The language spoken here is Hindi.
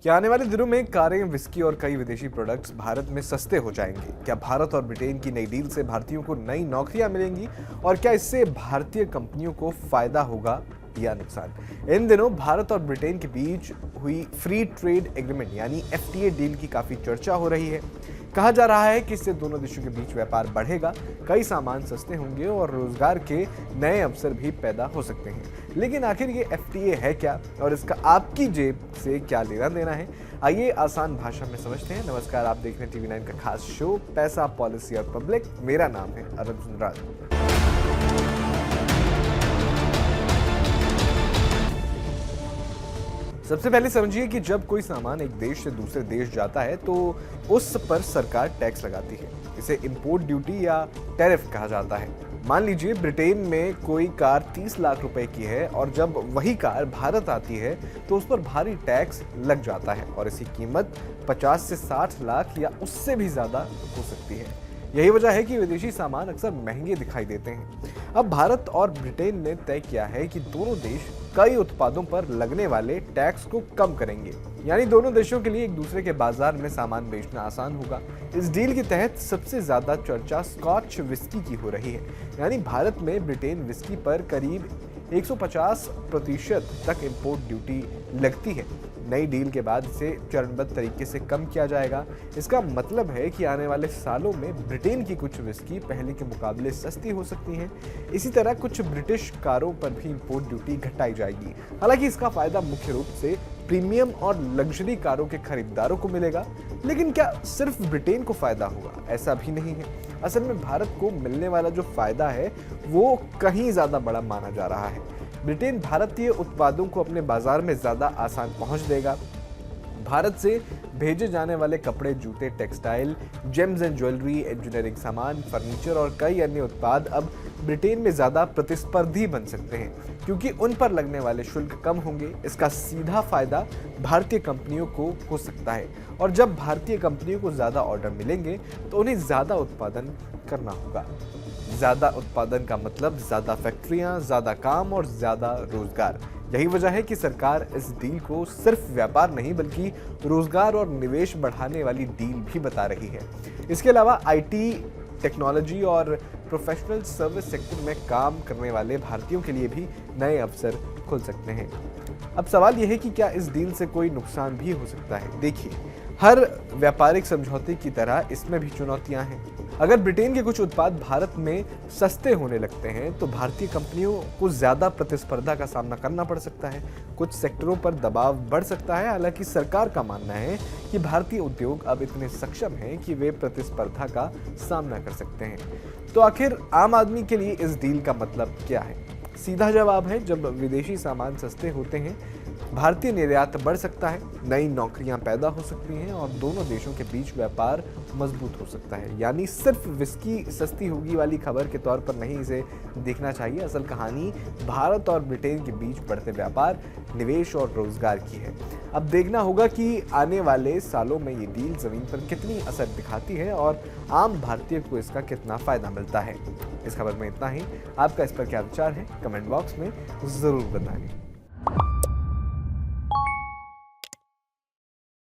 क्या आने वाले दिनों में कारें, विस्की और कई विदेशी प्रोडक्ट्स भारत में सस्ते हो जाएंगे? क्या भारत और ब्रिटेन की नई डील से भारतीयों को नई नौकरियां मिलेंगी? और क्या इससे भारतीय कंपनियों को फायदा होगा या नुकसान? इन दिनों भारत और ब्रिटेन के बीच हुई फ्री ट्रेड एग्रीमेंट यानी एफटीए डील की काफी चर्चा हो रही है। कहा जा रहा है कि इससे दोनों देशों के बीच व्यापार बढ़ेगा, कई सामान सस्ते होंगे और रोजगार के नए अवसर भी पैदा हो सकते हैं। लेकिन आखिर ये एफटीए है क्या और इसका आपकी जेब से क्या लेना देना है? आइए आसान भाषा में समझते हैं। नमस्कार, आप देख रहे हैं टीवी9 का खास शो पैसा, पॉलिसी और पब्लिक। मेरा नाम है अरुण सुंदराल। सबसे पहले समझिए कि जब कोई सामान एक देश से दूसरे देश जाता है तो उस पर सरकार टैक्स लगाती है। इसे इंपोर्ट ड्यूटी या टैरिफ कहा जाता है। मान लीजिए ब्रिटेन में कोई कार 30 लाख रुपए की है और जब वही कार भारत आती है तो उस पर भारी टैक्स लग जाता है और इसकी कीमत 50 से 60 लाख या उससे भी ज्यादा हो सकती है। यही वजह है कि विदेशी सामान अक्सर महंगे दिखाई देते हैं। अब भारत और ब्रिटेन ने तय किया है कि दोनों देश कई उत्पादों पर लगने वाले टैक्स को कम करेंगे, यानी दोनों देशों के लिए एक दूसरे के बाजार में सामान बेचना आसान होगा। इस डील के तहत सबसे ज्यादा चर्चा स्कॉच विस्की की हो रही है, यानी भारत में ब्रिटेन विस्की पर करीब 150% तक इंपोर्ट ड्यूटी लगती है। नई डील के बाद इसे चरणबद्ध तरीके से कम किया जाएगा। इसका मतलब है कि आने वाले सालों में ब्रिटेन की कुछ विस्की पहले के मुकाबले सस्ती हो सकती हैं। इसी तरह कुछ ब्रिटिश कारों पर भी इंपोर्ट ड्यूटी घटाई जाएगी। हालांकि इसका फायदा मुख्य रूप से प्रीमियम और लग्जरी कारों के खरीदारों को मिलेगा। लेकिन क्या सिर्फ ब्रिटेन को फायदा होगा? ऐसा भी नहीं है। असल में भारत को मिलने वाला जो फायदा है वो कहीं ज्यादा बड़ा माना जा रहा है। ब्रिटेन भारतीय उत्पादों को अपने बाजार में ज्यादा आसान पहुंच देगा। भारत से भेजे जाने वाले कपड़े, जूते, textile, James and jewellery, engineering सामान, फर्नीचर और कई अन्य उत्पाद अब ब्रिटेन में ज्यादा प्रतिस्पर्धी बन सकते हैं क्योंकि उन पर लगने वाले शुल्क कम होंगे। इसका सीधा फायदा भारतीय कंपनियों को हो सकता है और जब भारतीय कंपनियों को ज्यादा ऑर्डर मिलेंगे तो उन्हें ज्यादा उत्पादन करना होगा। ज्यादा उत्पादन का मतलब ज्यादा फैक्ट्रियां, ज्यादा काम और ज्यादा रोजगार। यही वजह है कि सरकार इस डील को सिर्फ व्यापार नहीं बल्कि रोजगार और निवेश बढ़ाने वाली डील भी बता रही है। इसके अलावा आईटी, टेक्नोलॉजी और प्रोफेशनल सर्विस सेक्टर में काम करने वाले भारतीयों के लिए भी नए अवसर खुल सकते हैं। अब सवाल यह है कि क्या इस डील से कोई नुकसान भी हो सकता है? देखिए, हर व्यापारिक समझौते की तरह इसमें भी चुनौतियां हैं। अगर ब्रिटेन के कुछ उत्पाद भारत में सस्ते होने लगते हैं तो भारतीय कंपनियों को ज्यादा प्रतिस्पर्धा का सामना करना पड़ सकता है। कुछ सेक्टरों पर दबाव बढ़ सकता है। हालांकि सरकार का मानना है कि भारतीय उद्योग अब इतने सक्षम हैं कि वे प्रतिस्पर्धा का सामना कर सकते हैं। तो आखिर आम आदमी के लिए इस डील का मतलब क्या है? सीधा जवाब है, जब विदेशी सामान सस्ते होते हैं भारतीय निर्यात बढ़ सकता है, नई नौकरियां पैदा हो सकती हैं और दोनों देशों के बीच व्यापार मजबूत हो सकता है। यानी सिर्फ विस्की सस्ती होगी वाली खबर के तौर पर नहीं इसे देखना चाहिए। असल कहानी भारत और ब्रिटेन के बीच बढ़ते व्यापार, निवेश और रोजगार की है। अब देखना होगा कि आने वाले सालों में ये डील जमीन पर कितनी असर दिखाती है और आम भारतीय को इसका कितना फायदा मिलता है। इस खबर में इतना ही। आपका इस पर क्या विचार है? कमेंट बॉक्स में जरूर बताएं।